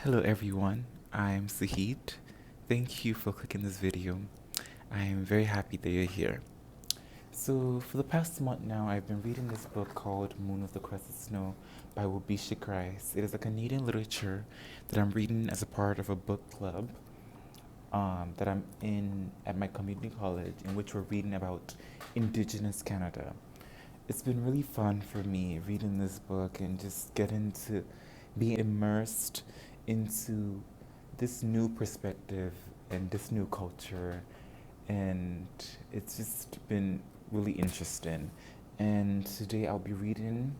Hello everyone, I'm Sahid. Thank you for clicking this video. I am very happy that you're here. So for the past month now, I've been reading this book called Moon of the Crusted Snow by waubgeshig. It is a Canadian literature that I'm reading as a part of a book club that I'm in at my community college, in which we're reading about indigenous Canada. It's been really fun for me reading this book and just getting to be immersed into this new perspective and this new culture, and it's just been really interesting. And today I'll be reading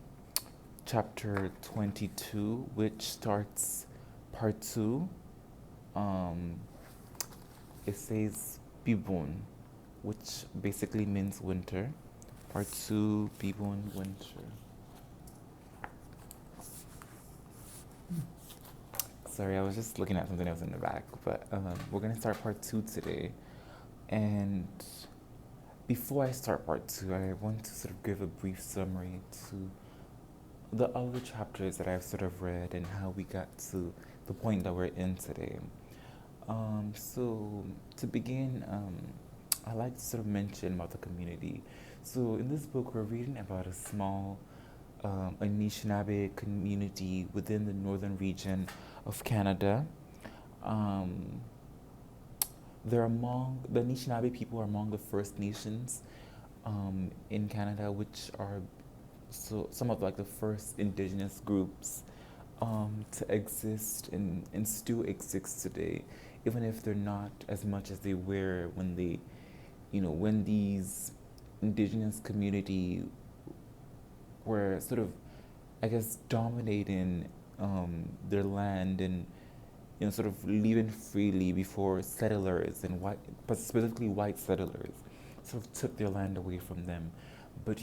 chapter 22, which starts part 2. um, it says Bibon, which basically means winter. Part 2, Bibon, winter. Sorry, I was just looking at something else in the back, but we're gonna start part 2 today. And before I start part 2, I want to sort of give a brief summary to the other chapters that I've sort of read and how we got to the point that we're in today. So to begin, I like to sort of mention about the community. So in this book, we're reading about a small anishinaabe community within the northern region of Canada. Um, they're among the Anishinaabe people are among the First Nations in Canada, which are some of like the first indigenous groups to exist and still exist today, even if they're not as much as they were when when these indigenous community were sort of, I guess, dominating their land and sort of living freely before settlers and white, but specifically white settlers, sort of took their land away from them. But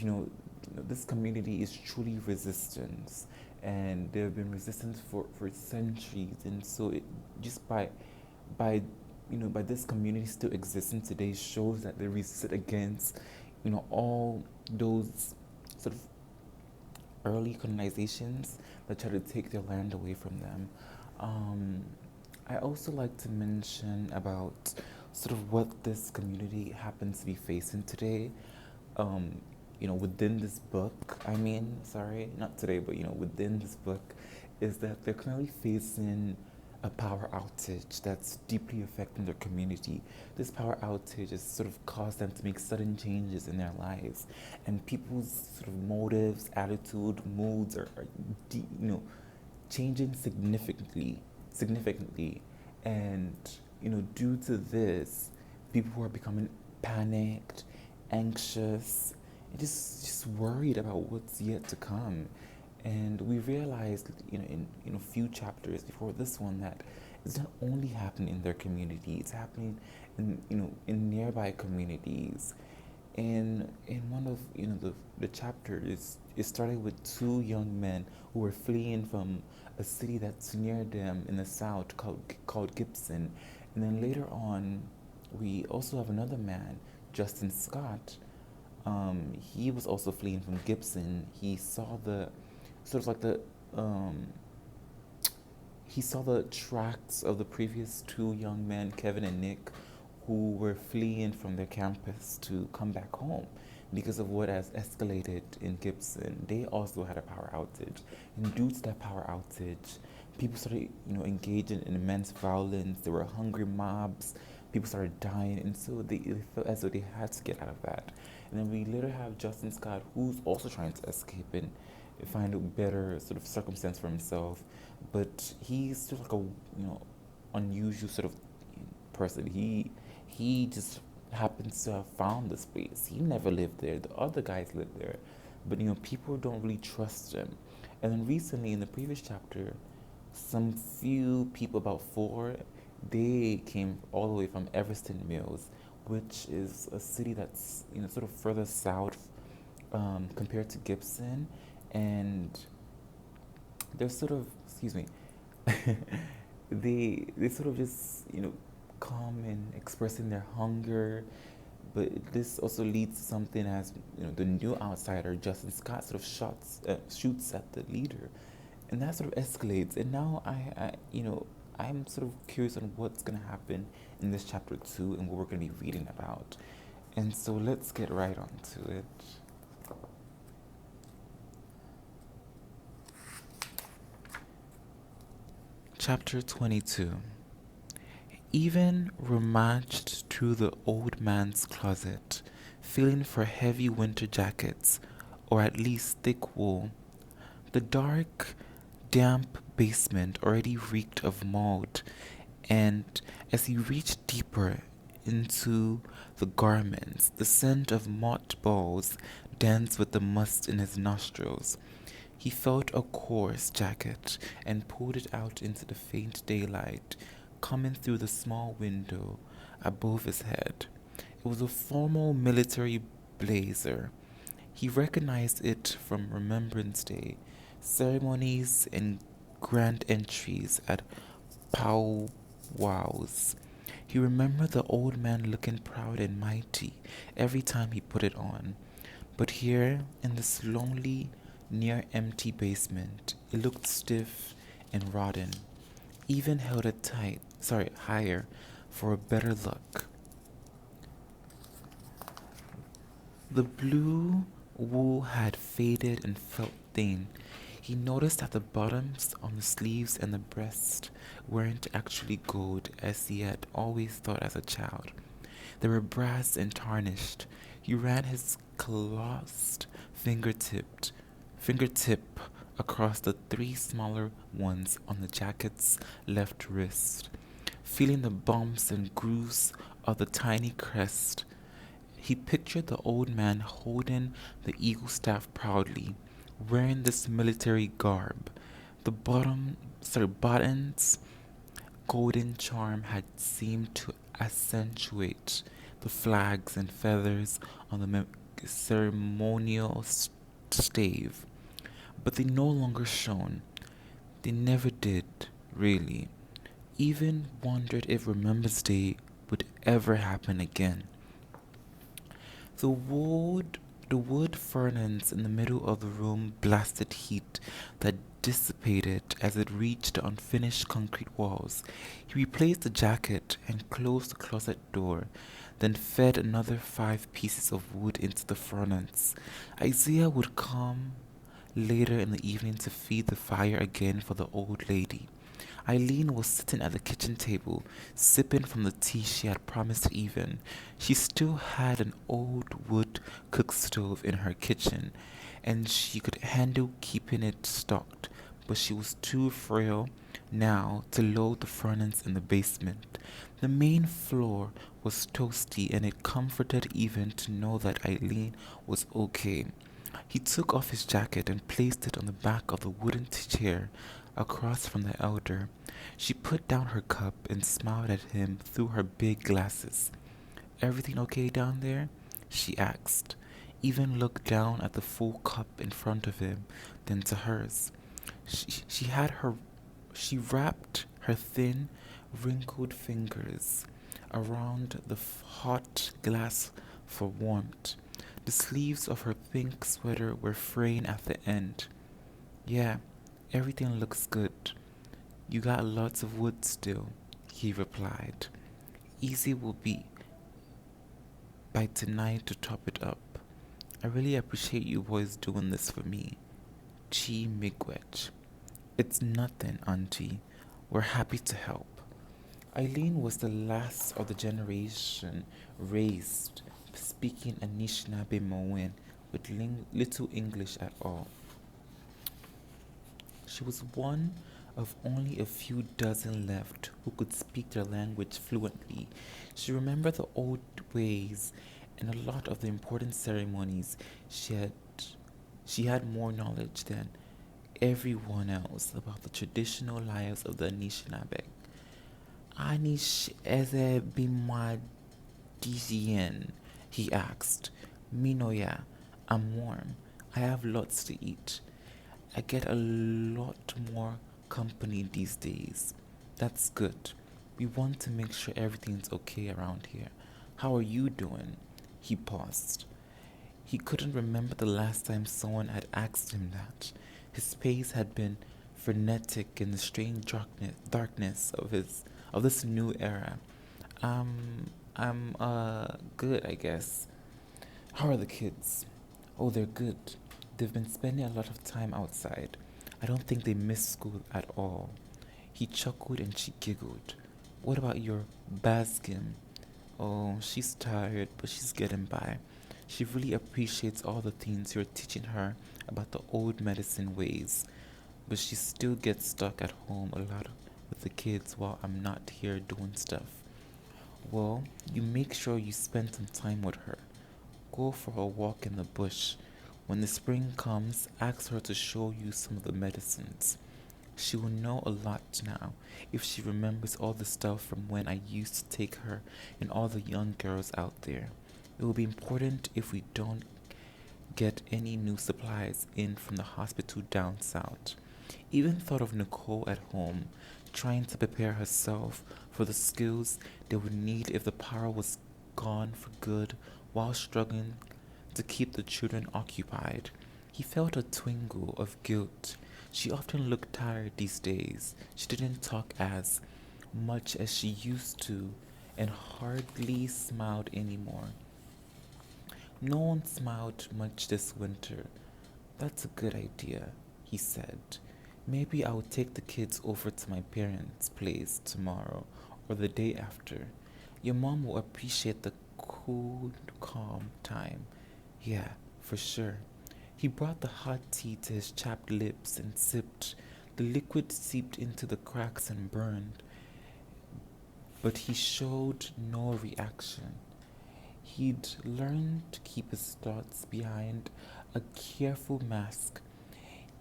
this community is truly resistance, and they've been resistant for centuries. And so it just by by this community still existing today shows that they resist against all those sort of early colonizations that try to take their land away from them. Um, I also like to mention about sort of what this community happens to be facing today. Within this book, I mean, sorry, not today, but within this book, is that they're currently facing a power outage that's deeply affecting their community. This power outage has sort of caused them to make sudden changes in their lives, and people's sort of motives, attitude, moods are changing significantly, and due to this, people are becoming panicked, anxious, and just worried about what's yet to come. And we realized, in a few chapters before this one, that it's not only happening in their community; it's happening in in nearby communities. And in one of the chapters, it started with two young men who were fleeing from a city that's near them in the south called Gibson. And then later on, we also have another man, Justin Scott. He was also fleeing from Gibson. He saw the sort of like the he saw the tracks of the previous two young men, Kevin and Nick, who were fleeing from their campus to come back home because of what has escalated in Gibson. They also had a power outage, and due to that power outage, people started, engaging in immense violence. There were hungry mobs. People started dying, and so they felt as though they had to get out of that. And then we later have Justin Scott, who's also trying to escape and find a better sort of circumstance for himself, but he's still like a unusual sort of person. He just happens to have found this place. He never lived there. The other guys lived there, but people don't really trust him. And then recently, in the previous chapter, some few people, about four, they came all the way from Everston Mills, which is a city that's sort of further south compared to Gibson, and they're sort of, excuse me, they sort of just come and expressing their hunger, but this also leads to something as the new outsider Justin Scott sort of shoots at the leader, And that sort of escalates. And now I'm sort of curious on what's going to happen in this chapter 2 and what we're going to be reading about. And so let's get right on to it. Chapter 22. Even rummaged through the old man's closet, feeling for heavy winter jackets, or at least thick wool. The dark, damp basement already reeked of mold, and as he reached deeper into the garments, the scent of mothballs danced with the must in his nostrils. He felt a coarse jacket and pulled it out into the faint daylight coming through the small window above his head. It was a formal military blazer. He recognized it from Remembrance Day, ceremonies and grand entries at powwows. He remembered the old man looking proud and mighty every time he put it on. But here, in this lonely, near empty basement, it looked stiff and rotten. Even held it higher for a better look. The blue wool had faded and felt thin. He noticed that the bottoms on the sleeves and the breast weren't actually gold as he had always thought as a child. They were brass and tarnished. He ran his clasped fingertip across the three smaller ones on the jacket's left wrist, feeling the bumps and grooves of the tiny crest. He pictured the old man holding the eagle staff proudly, wearing this military garb. The button's golden charm had seemed to accentuate the flags and feathers on the ceremonial stave, but they no longer shone. They never did, really. Even wondered if Remembrance Day would ever happen again. The wood furnace in the middle of the room blasted heat that dissipated as it reached the unfinished concrete walls. He replaced the jacket and closed the closet door, then fed another 5 pieces of wood into the furnace. Isaiah would come later in the evening to feed the fire again for the old lady. Eileen was sitting at the kitchen table, sipping from the tea she had promised Even. She still had an old wood cook stove in her kitchen, and she could handle keeping it stocked, but she was too frail now to load the furnace in the basement. The main floor was toasty, and it comforted Even to know that Eileen was okay. He took off his jacket and placed it on the back of the wooden chair across from the elder. She put down her cup and smiled at him through her big glasses. "Everything okay down there?" she asked. Even looked down at the full cup in front of him, then to hers. She wrapped her thin, wrinkled fingers around the hot glass for warmth. The sleeves of her pink sweater were fraying at the end. "Yeah, everything looks good. You got lots of wood still," he replied. "Easy will be by tonight to top it up. I really appreciate you boys doing this for me. Chi Miigwech." "It's nothing, Auntie. We're happy to help." Eileen was the last of the generation raised speaking Anishinaabe Moen with little English at all. She was one of only a few dozen left who could speak their language fluently. She remembered the old ways and a lot of the important ceremonies. She had more knowledge than everyone else about the traditional lives of the Anishinaabe. "Anish eze bimadisian?" he asked. "Minoya, I'm warm. I have lots to eat. I get a lot more company these days. That's good. We want to make sure everything's okay around here. How are you doing?" He paused. He couldn't remember the last time someone had asked him that. His pace had been frenetic in the strange darkness of this new era. I'm good, I guess. How are the kids? Oh, they're good. They've been spending a lot of time outside. I don't think they miss school at all. He chuckled and she giggled. What about your Baskim? Oh, she's tired, but she's getting by. She really appreciates all the things you're teaching her about the old medicine ways, but she still gets stuck at home a lot with the kids while I'm not here doing stuff. Well, you make sure you spend some time with her. Go for a walk in the bush. When the spring comes, ask her to show you some of the medicines. She will know a lot now if she remembers all the stuff from when I used to take her and all the young girls out there. It will be important if we don't get any new supplies in from the hospital down south. Even thought of Nicole at home, trying to prepare herself for the skills they would need if the power was gone for good while struggling to keep the children occupied. He felt a twinge of guilt. She often looked tired these days. She didn't talk as much as she used to and hardly smiled anymore. No one smiled much this winter. That's a good idea, he said. Maybe I'll take the kids over to my parents' place tomorrow or the day after. Your mom will appreciate the cool, calm time. Yeah, for sure. He brought the hot tea to his chapped lips and sipped. The liquid seeped into the cracks and burned, but he showed no reaction. He'd learned to keep his thoughts behind a careful mask.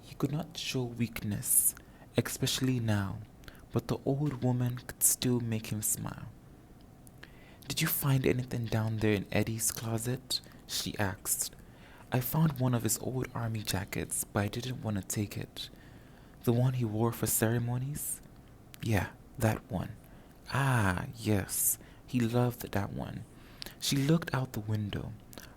He could not show weakness, especially now, but the old woman could still make him smile. Did you find anything down there in Eddie's closet? She asked. I found one of his old army jackets, but I didn't want to take it. The one he wore for ceremonies? Yeah, that one. Ah, yes, he loved that one. She looked out the window.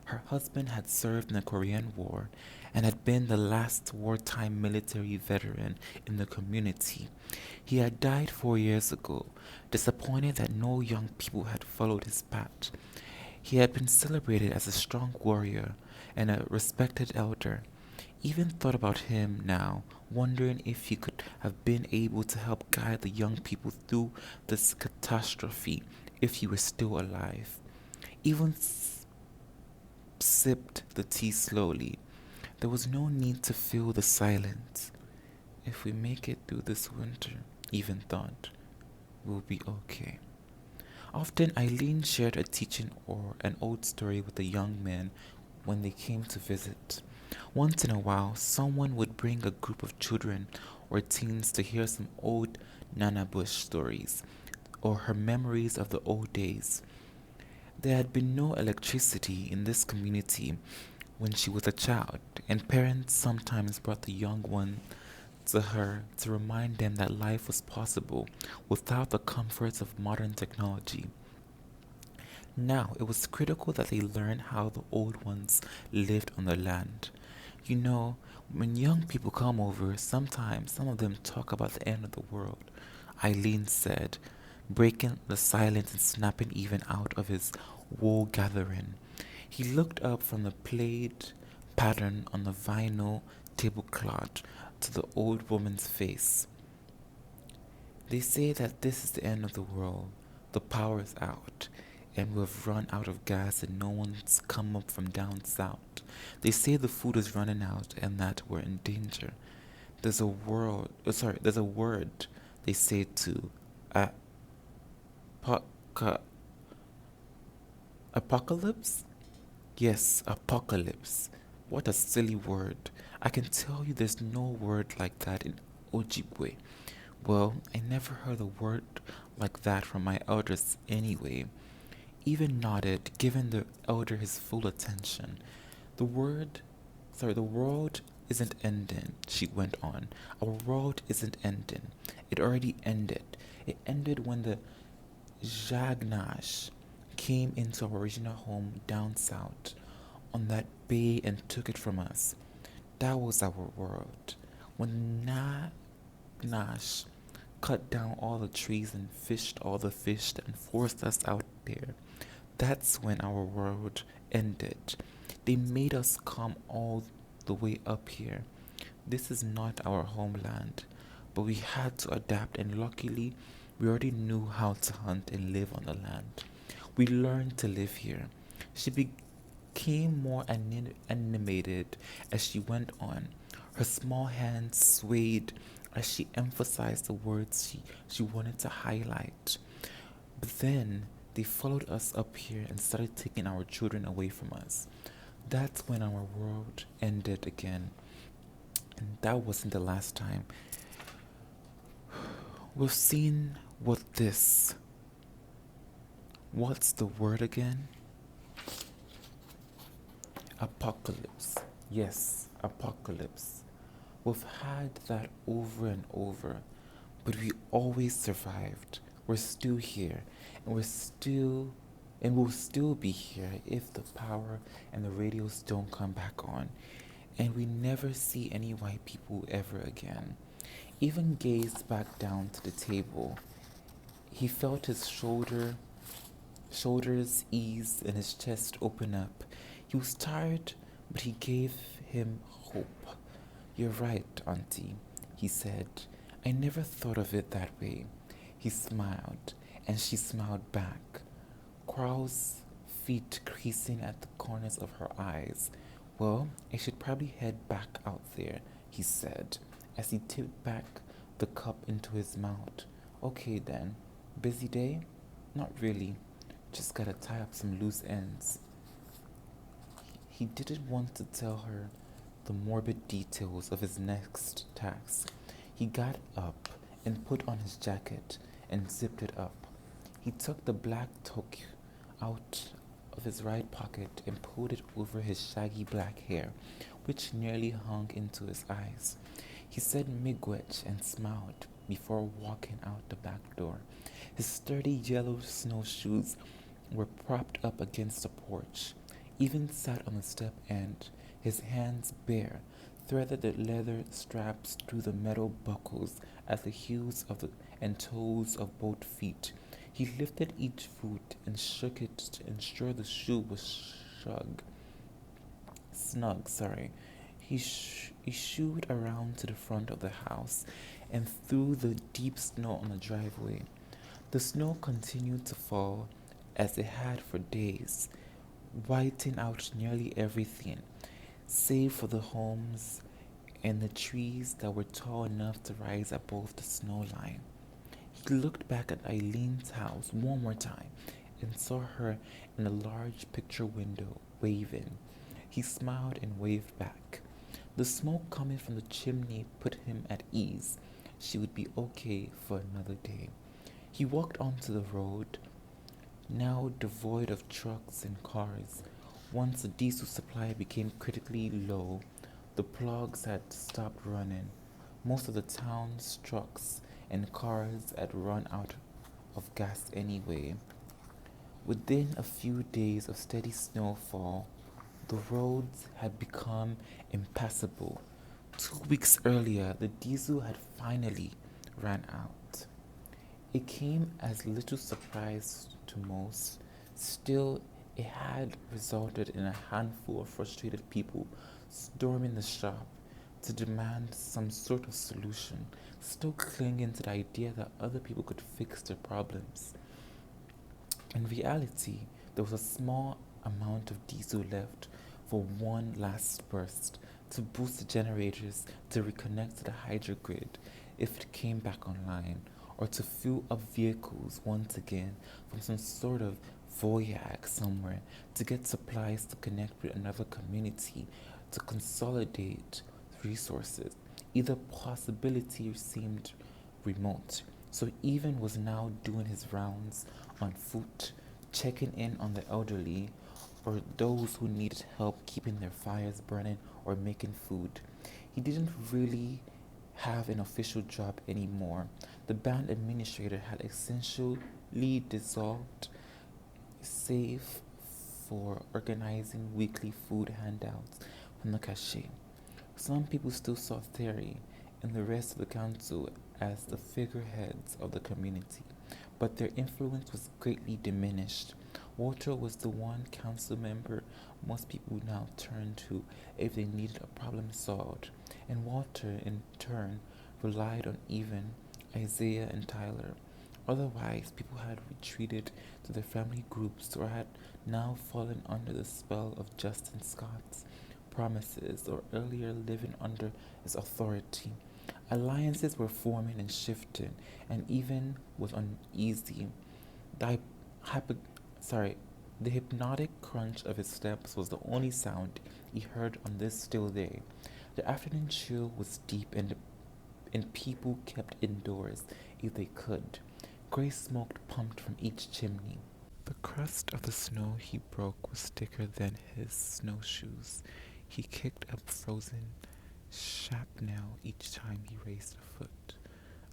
Her husband had served in the Korean War and had been the last wartime military veteran in the community. He had died 4 years ago, disappointed that no young people had followed his path. He had been celebrated as a strong warrior and a respected elder. Even thought about him now, wondering if he could have been able to help guide the young people through this catastrophe if he were still alive. Even sipped the tea slowly. There was no need to fill the silence. If we make it through this winter, even thought, we'll be okay. Often Eileen shared a teaching or an old story with the young men when they came to visit. Once in a while, someone would bring a group of children or teens to hear some old Nana Bush stories or her memories of the old days. There had been no electricity in this community when she was a child, and parents sometimes brought the young one to her to remind them that life was possible without the comforts of modern technology. Now, it was critical that they learn how the old ones lived on the land. You know, when young people come over, sometimes some of them talk about the end of the world, Eileen said, breaking the silence and snapping even out of his wool gathering. He looked up from the plaid pattern on the vinyl tablecloth to the old woman's face. They say that this is the end of the world. The power is out, and we've run out of gas and no one's come up from down south. They say the food is running out and that we're in danger. There's a word they say to apoca- apocalypse? Yes, apocalypse. What a silly word. I can tell you there's no word like that in Ojibwe. Well, I never heard a word like that from my elders anyway. Even nodded, giving the elder his full attention. The world isn't ending, she went on. Our world isn't ending. It already ended. It ended when the Jagnash came into our original home down south on that bay and took it from us. That was our world. When Nash cut down all the trees and fished all the fish and forced us out there. That's when our world ended. They made us come all the way up here. This is not our homeland, but we had to adapt, and luckily, we already knew how to hunt and live on the land. We learned to live here. She became more animated as she went on. Her small hands swayed as she emphasized the words she wanted to highlight. But then they followed us up here and started taking our children away from us. That's when our world ended again. And that wasn't the last time. We've seen what's the word again? Apocalypse. Yes, apocalypse. We've had that over and over, but we always survived. We're still here, and we'll still be here if the power and the radios don't come back on, and we never see any white people ever again. Even gazed back down to the table. He felt his shoulders ease and his chest open up. He was tired, but he gave him hope. You're right, Auntie, he said. I never thought of it that way. He smiled, and she smiled back, crow's feet creasing at the corners of her eyes. Well, I should probably head back out there, he said, as he tipped back the cup into his mouth. Okay then. Busy day? Not really. Just gotta tie up some loose ends. He didn't want to tell her the morbid details of his next task. He got up and put on his jacket and zipped it up. He took the black toque out of his right pocket and pulled it over his shaggy black hair, which nearly hung into his eyes. He said miigwech and smiled before walking out the back door. His sturdy yellow snowshoes were propped up against the porch. Even sat on the step end, his hands bare, threaded the leather straps through the metal buckles at the heels and toes of both feet. He lifted each foot and shook it to ensure the shoe was snug. He shooed around to the front of the house and through the deep snow on the driveway. The snow continued to fall as it had for days, whiting out nearly everything, save for the homes and the trees that were tall enough to rise above the snow line. He looked back at Eileen's house one more time and saw her in a large picture window, waving. He smiled and waved back. The smoke coming from the chimney put him at ease. She would be okay for another day. He walked onto the road, now devoid of trucks and cars. Once the diesel supply became critically low, the plugs had stopped running. Most of the town's trucks and cars had run out of gas anyway. Within a few days of steady snowfall, the roads had become impassable. 2 weeks earlier, the diesel had finally ran out. It came as little surprise to most. Still, it had resulted in a handful of frustrated people storming the shop to demand some sort of solution, still clinging to the idea that other people could fix their problems. In reality, there was a small amount of diesel left for one last burst to boost the generators to reconnect to the hydro grid if it came back online, or to fuel up vehicles once again from some sort of voyage somewhere to get supplies to connect with another community to consolidate resources. Either possibility seemed remote, so Even was now doing his rounds on foot, checking in on the elderly or those who needed help keeping their fires burning or making food. He didn't really have an official job anymore. The band administrator had essentially dissolved, save for organizing weekly food handouts from the cachet. Some people still saw theory, and the rest of the council as the figureheads of the community, but their influence was greatly diminished. Walter was the one council member most people now turned to if they needed a problem solved, and Walter, in turn, relied on even Isaiah and Tyler. Otherwise, people had retreated to their family groups or had now fallen under the spell of Justin Scott's promises or earlier living under his authority. Alliances were forming and shifting, and even was uneasy. The hypo- sorry, the hypnotic crunch of his steps was the only sound he heard on this still day. The afternoon chill was deep, and people kept indoors if they could. Grey smoke pumped from each chimney. The crust of the snow he broke was thicker than his snowshoes. He kicked up frozen shrapnel each time he raised a foot.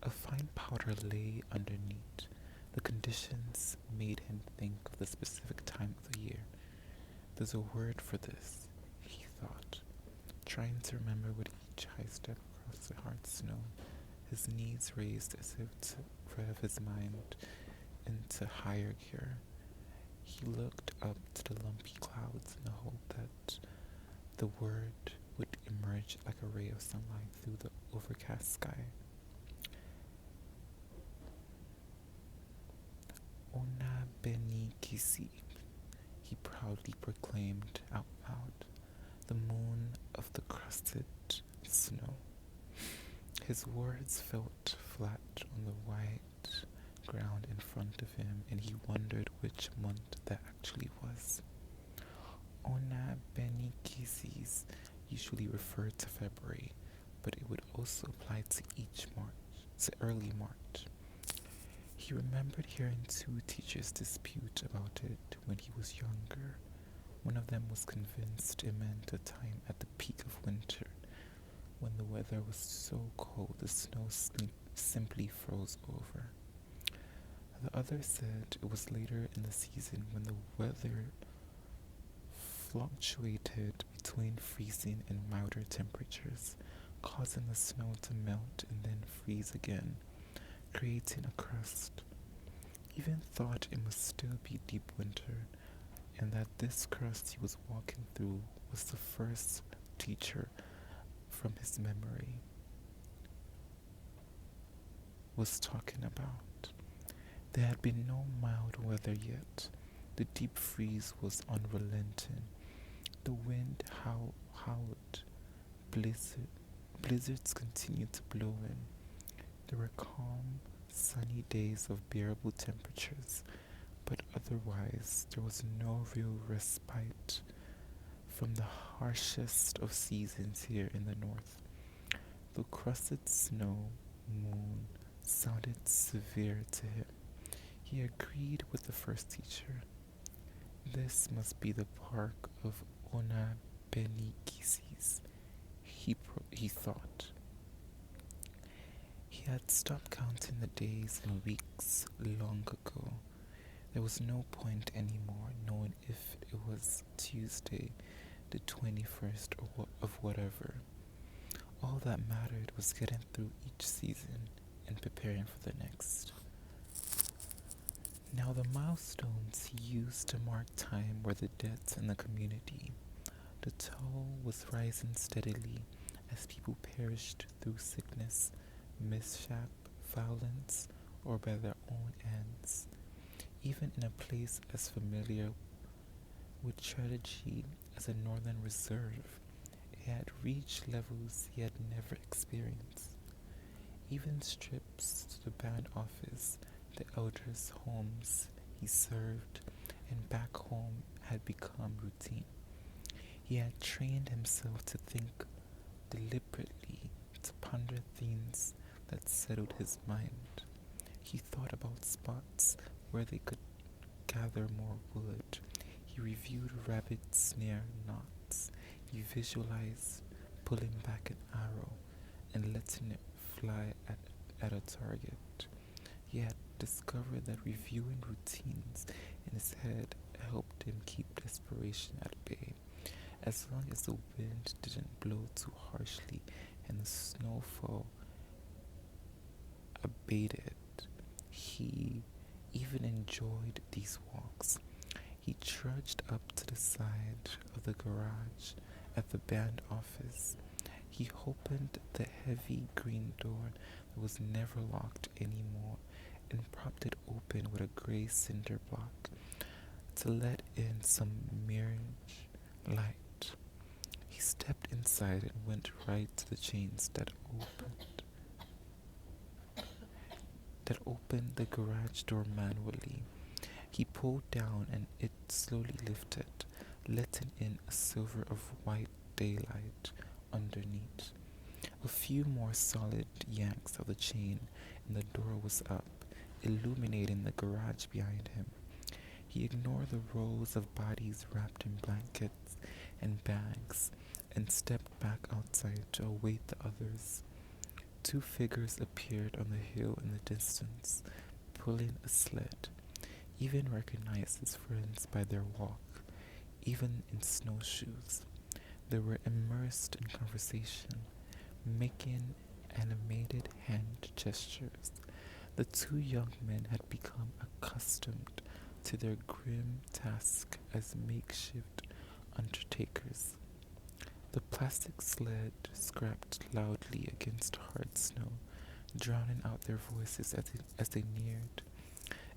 A fine powder lay underneath. The conditions made him think of the specific time of the year. There's a word for this, he thought, trying to remember with each high step across the hard snow, his knees raised as if to rev his mind into higher gear. He looked up to the lumpy clouds in the hope that the word would emerge like a ray of sunlight through the overcast sky. Ona Beni Kisi, he proudly proclaimed out loud, the moon of the crusted snow. His words felt flat on the white ground in front of him, and he wondered which month that actually was. Ona Beni Kisis usually referred to February, but it would also apply to early March. He remembered hearing two teachers dispute about it when he was younger. One of them was convinced it meant a time at the peak of winter, when the weather was so cold the snow simply froze over. The other said it was later in the season when the weather fluctuated between freezing and milder temperatures, causing the snow to melt and then freeze again, creating a crust. Even thought it must still be deep winter, and that this crust he was walking through was the first teacher from his memory was talking about. There had been no mild weather yet. The deep freeze was unrelenting. The wind howled. Blizzards continued to blow in. There were calm, sunny days of bearable temperatures, but otherwise there was no real respite from the harshest of seasons here in the north. The crusted snow moon sounded severe to him. He agreed with the first teacher. This must be the park of Ona Benikisis, he thought. He had stopped counting the days and weeks long ago. There was no point anymore knowing if it was Tuesday, the 21st, of whatever. All that mattered was getting through each season and preparing for the next. Now the milestones he used to mark time were the deaths in the community. The toll was rising steadily as people perished through sickness, mishap, violence, or by their own ends. Even in a place as familiar with tragedy as a northern reserve, it had reached levels he had never experienced. Even trips to the band office, the elders' homes he served, and back home had become routine. He had trained himself to think deliberately, to ponder things that settled his mind. He thought about spots where they could gather more wood. He reviewed rabbit snare knots. He visualized pulling back an arrow and letting it fly at a target. He had discovered that reviewing routines in his head helped him keep desperation at bay. As long as the wind didn't blow too harshly and the snowfall abated. He even enjoyed these walks. He trudged up to the side of the garage at the band office. He opened the heavy green door that was never locked anymore and propped it open with a gray cinder block to let in some mirage light. He stepped inside and went right to the chains that opened the garage door manually. He pulled down and it slowly lifted, letting in a silver of white daylight underneath. A few more solid yanks of the chain and the door was up, illuminating the garage behind him. He ignored the rows of bodies wrapped in blankets and bags and stepped back outside to await the others. Two figures appeared on the hill in the distance, pulling a sled. Even recognized his friends by their walk, even in snowshoes. They were immersed in conversation, making animated hand gestures. The two young men had become accustomed to their grim task as makeshift undertakers. The plastic sled scraped loudly against hard snow, drowning out their voices as they neared.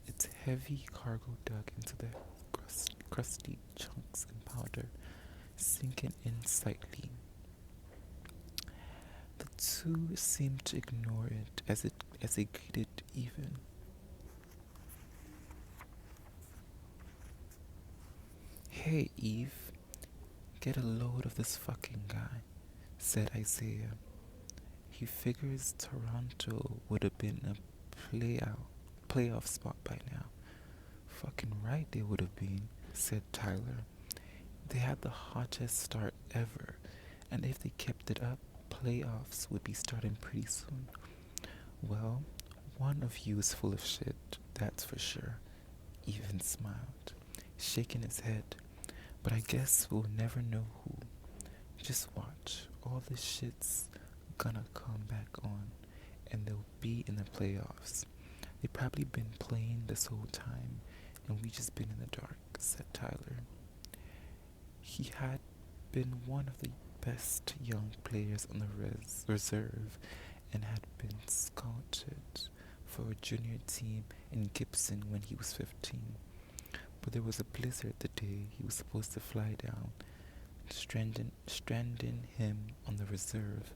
Its heavy cargo dug into the crusty chunks and powder, sinking in slightly. The two seemed to ignore it as they greeted even. "Hey, Eve, get a load of this fucking guy," said Isaiah. He figures Toronto would have been a playoff spot by now. "Fucking right they would have been," said Tyler. "They had the hottest start ever, and if they kept it up, playoffs would be starting pretty soon." "Well, one of you is full of shit, that's for sure," Even smiled, shaking his head. "But I guess we'll never know who. Just watch, all this shit's gonna come back on, and they'll be in the playoffs. They've probably been playing this whole time, and we just been in the dark," said Tyler. He had been one of the best young players on the reserve and had been scouted for a junior team in Gibson when he was 15. But there was a blizzard the day he was supposed to fly down, stranding him on the reserve,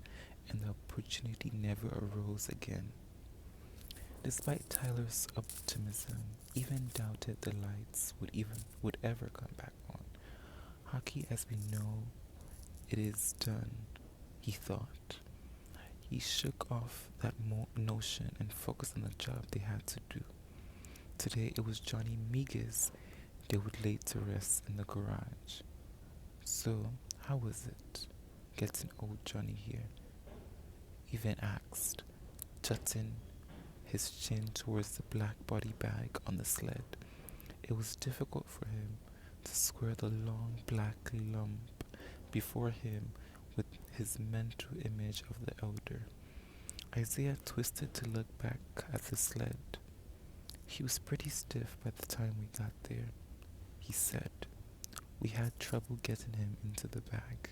and the opportunity never arose again. Despite Tyler's optimism, even doubted the lights would ever come back on. Hockey as we know it is done, he thought. He shook off that notion and focused on the job they had to do. Today it was Johnny Migas they would lay to rest in the garage. "So, how was it, getting old Johnny here?" Even asked, jutting his chin towards the black body bag on the sled. It was difficult for him to square the long black lump before him with his mental image of the elder. Isaiah twisted to look back at the sled. "He was pretty stiff by the time we got there," he said. "We had trouble getting him into the bag."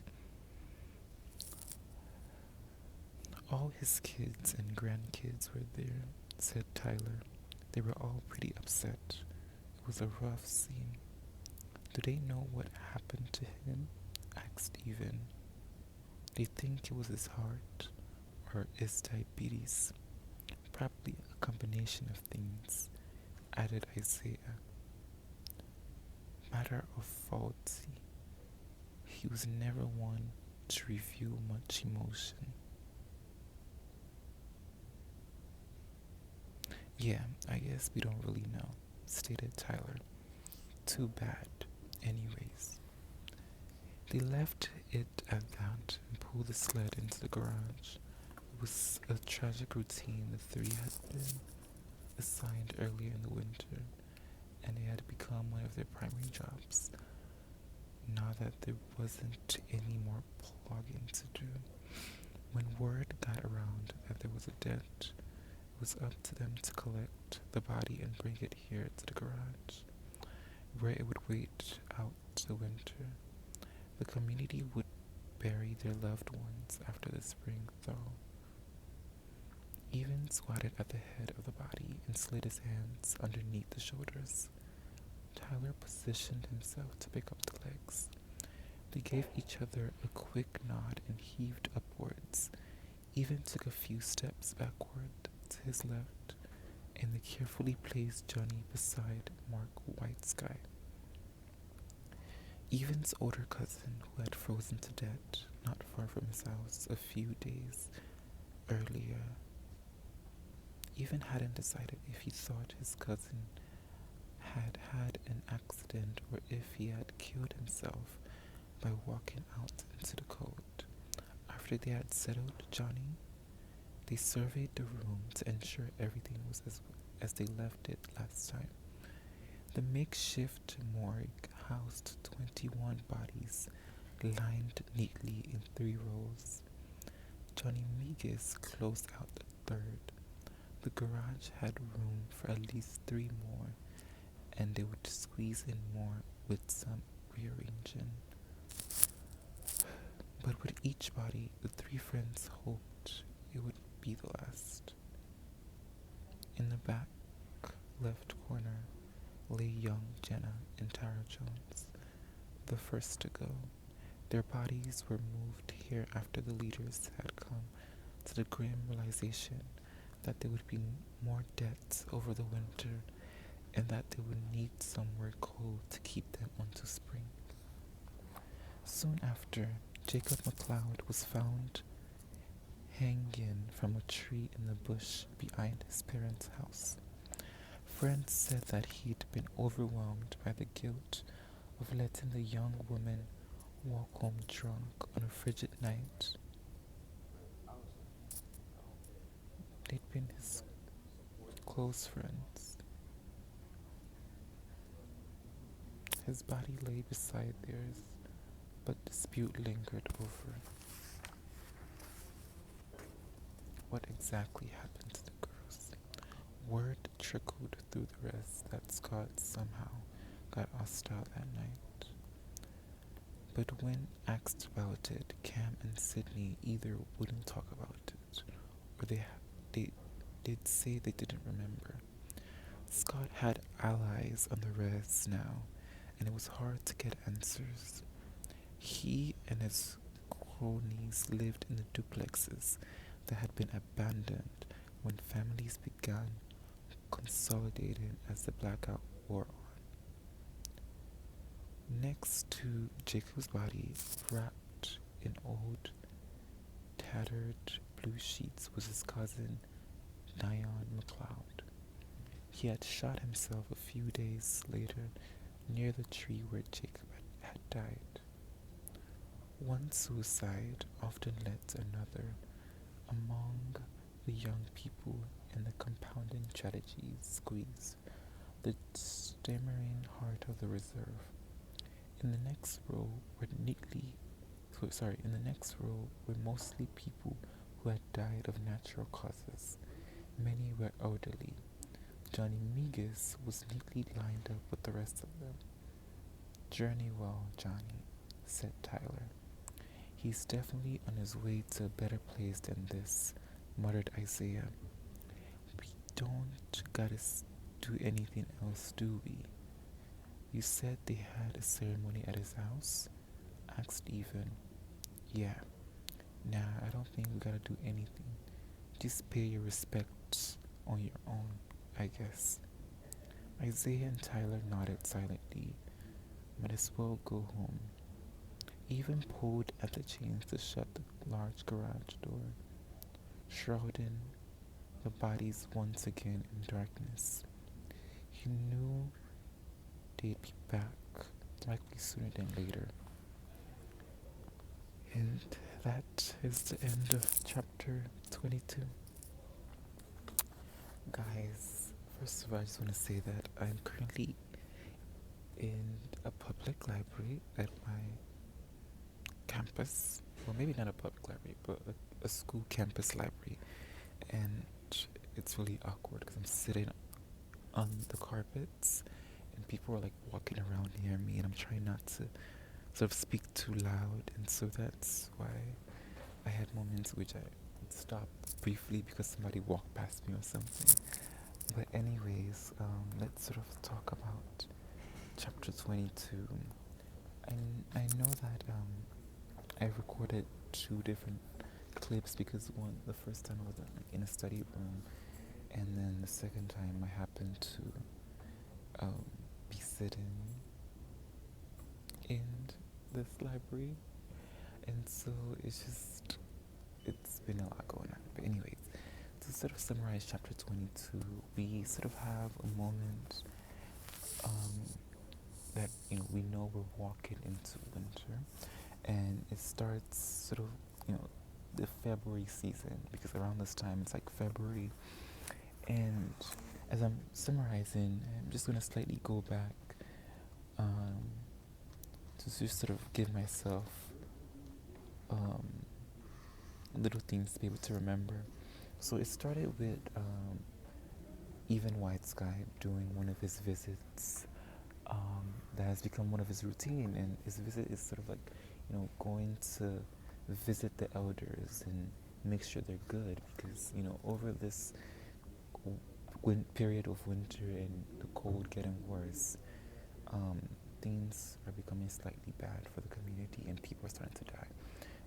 "All his kids and grandkids were there," said Tyler. "They were all pretty upset. It was a rough scene." "Do they know what happened to him?" asked Even. "They think it was his heart or his diabetes. Probably a combination of things," added Isaiah. "Matter of faulty. He was never one to reveal much emotion." "Yeah, I guess we don't really know," stated Tyler. "Too bad. Anyways." They left it at that and pulled the sled into the garage. It was a tragic routine the three had been assigned earlier in the winter, and it had become one of their primary jobs, now that there wasn't any more plugging to do. When word got around that there was a death was up to them to collect the body and bring it here to the garage, where it would wait out the winter. The community would bury their loved ones after the spring thaw. Even squatted at the head of the body and slid his hands underneath the shoulders. Tyler positioned himself to pick up the legs. They gave each other a quick nod and heaved upwards, even took a few steps backward to his left, and they carefully placed Johnny beside Mark Whitesky. Evan's older cousin, who had frozen to death not far from his house a few days earlier. Evan hadn't decided if he thought his cousin had had an accident or if he had killed himself by walking out into the cold. After they had settled Johnny, they surveyed the room to ensure everything was as they left it last time. The makeshift morgue housed 21 bodies, lined neatly in 3 rows. Johnny Megas closed out the third. The garage had room for at least 3 more, and they would squeeze in more with some rearranging. But with each body, the 3 friends hoped it would be the last. In the back left corner lay young Jenna and Tara Jones, the first to go. Their bodies were moved here after the leaders had come to the grim realization that there would be more deaths over the winter and that they would need somewhere cold to keep them until spring. Soon after, Jacob McLeod was found hanging from a tree in the bush behind his parents' house. Friends said that he'd been overwhelmed by the guilt of letting the young woman walk home drunk on a frigid night. They'd been his close friends. His body lay beside theirs, but dispute lingered over what exactly happened to the girls. Word trickled through the rest that Scott somehow got hostile that night. But when asked about it, Cam and Sydney either wouldn't talk about it, or they'd say they didn't remember. Scott had allies on the res now, and it was hard to get answers. He and his cronies lived in the duplexes that had been abandoned when families began consolidating as the blackout wore on. Next to Jacob's body, wrapped in old, tattered blue sheets, was his cousin, Dion McLeod. He had shot himself a few days later near the tree where Jacob had died. One suicide often led to another among the young people in the compounding tragedy squeeze, the stammering heart of the reserve. In the next row were mostly people who had died of natural causes. Many were elderly. Johnny Megas was neatly lined up with the rest of them. "Journey well, Johnny," said Tyler. "He's definitely on his way to a better place than this," muttered Isaiah. "We don't gotta do anything else, do we?" "You said they had a ceremony at his house?" asked Evan. "Yeah. Nah, I don't think we gotta do anything. Just pay your respects on your own, I guess." Isaiah and Tyler nodded silently. Might as well go home. Evan pulled at the chains to shut the large garage door, shrouding the bodies once again in darkness. He knew they'd be back, likely sooner than later. And that is the end of chapter 22. Guys, first of all, I just want to say that I'm currently in a public library at my campus. Well, maybe not a public library, but a school campus library. And it's really awkward because I'm sitting on the carpets and people are like walking around near me, and I'm trying not to sort of speak too loud, and so that's why I had moments which I would stop briefly because somebody walked past me or something. But anyways, let's sort of talk about chapter 22. I know that I recorded two different clips because the first time I was in a study room, and then the second time I happened to be sitting in this library, and so it's been a lot going on. But anyways, to sort of summarize chapter 22, we sort of have a moment that we know we're walking into winter, and it starts sort of the February season, because around this time it's like February. And as I'm summarizing, I'm just going to slightly go back to just sort of give myself little things to be able to remember. So it started with Even White Sky doing one of his visits that has become one of his routine, and his visit is sort of like going to visit the elders and make sure they're good, because over this period of winter and the cold getting worse, things are becoming slightly bad for the community and people are starting to die.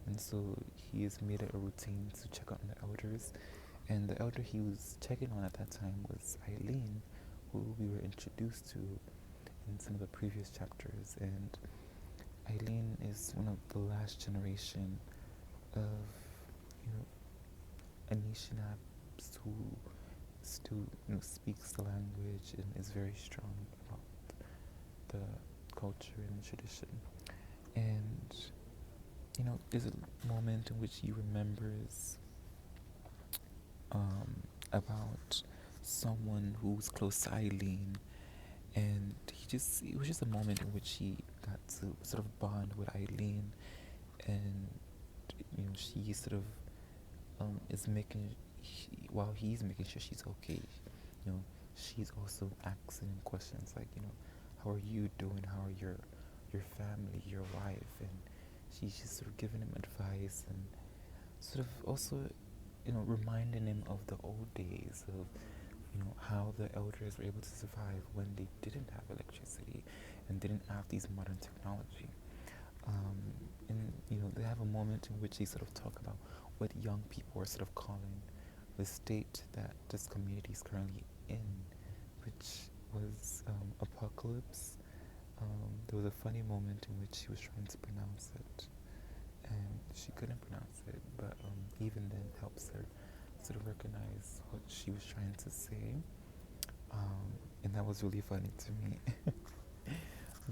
And so he has made it a routine to check on the elders, and the elder he was checking on at that time was Eileen, who we were introduced to in some of the previous chapters. And Eileen is one of the last generation of anishinaabe who still speaks the language and is very strong about the culture and tradition. And there's a moment in which he remembers about someone who's close to Eileen, and it was just a moment in which he got to sort of bond with Eileen, and she sort of is while he's making sure she's okay, she's also asking questions like, how are you doing? How are your family, your wife? And she's just sort of giving him advice and sort of also, reminding him of the old days of, how the elders were able to survive when they didn't have electricity and didn't have these modern technology. And they have a moment in which they sort of talk about what young people are sort of calling the state that this community is currently in, which was apocalypse. There was a funny moment in which she was trying to pronounce it, and she couldn't pronounce it, but even then it helps her sort of recognize what she was trying to say, and that was really funny to me.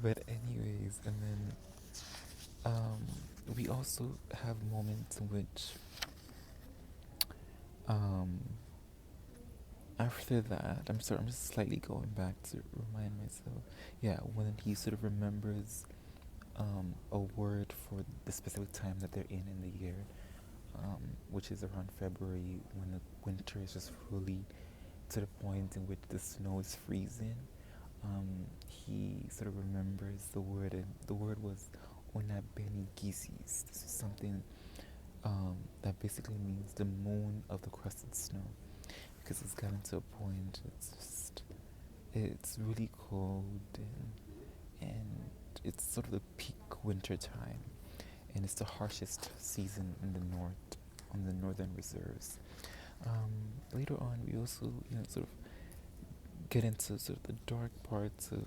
But anyways, and then we also have moments in which after that, I'm just slightly going back to remind myself. Yeah, when he sort of remembers a word for the specific time that they're in the year, which is around February, when the winter is just really to the point in which the snow is freezing. He sort of remembers the word, and the word was onabenigizis. This is something that basically means the moon of the crusted snow, because it's gotten to a point it's really cold, and it's sort of the peak winter time, and it's the harshest season in the north, on the northern reserves. Later on, we also sort of get into sort of the dark parts of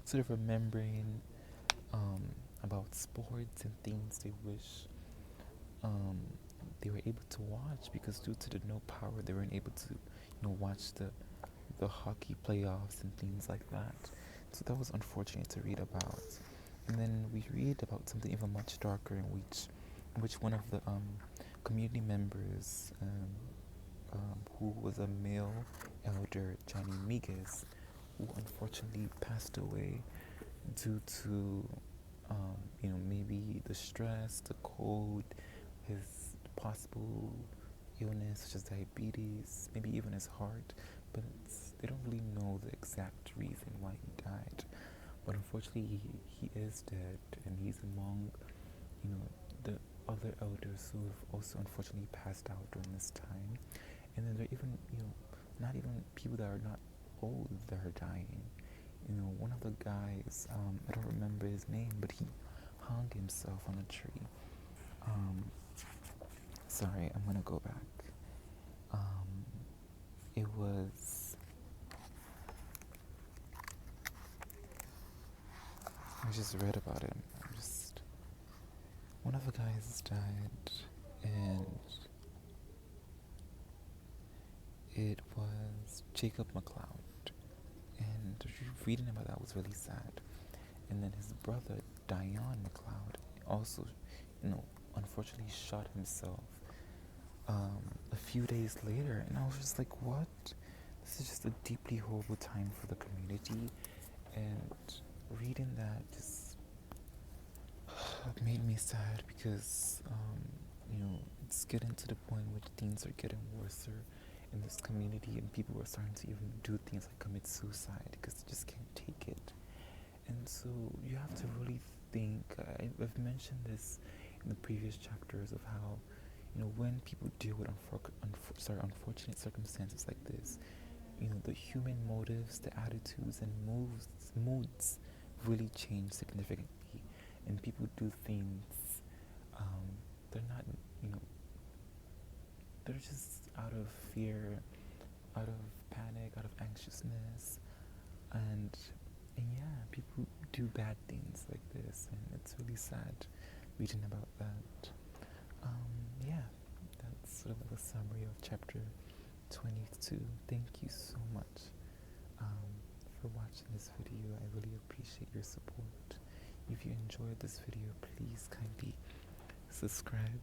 sort of remembering about sports and things they wish they were able to watch, because due to the no power they weren't able to watch the hockey playoffs and things like that. So that was unfortunate to read about. And then we read about something even much darker, in which one of the community members, who was a male elder, Johnny Miguez, who unfortunately passed away due to maybe the stress, the cold, his possible illness such as diabetes, maybe even his heart, but they don't really know the exact reason why he died. But unfortunately, he is dead, and he's among, the other elders who have also unfortunately passed out during this time. And then there are even, not even people that are not old that are dying. One of the guys, I don't remember his name, but he hung himself on a tree. Sorry, I'm gonna go back. It was. I just read about him. One of the guys died, and it was Jacob McLeod. And reading about that was really sad. And then his brother, Dion McLeod, also, unfortunately shot himself a few days later. And I was just like, what? This is just a deeply horrible time for the community. And reading that just made me sad because, it's getting to the point where things are getting worse in this community, and people are starting to even do things like commit suicide because they just can't take it. And so you have to really think. I've mentioned this in the previous chapters of how, when people deal with unfortunate circumstances like this, the human motives, the attitudes, and moods really change significantly, and people do things. They're not, they're just out of fear, out of panic, out of anxiousness, and yeah, people do bad things like this, and it's really sad reading about that. Yeah, that's sort of like a summary of chapter 22. Thank you so much for watching this video. I really appreciate your support. If you enjoyed this video, please kindly subscribe,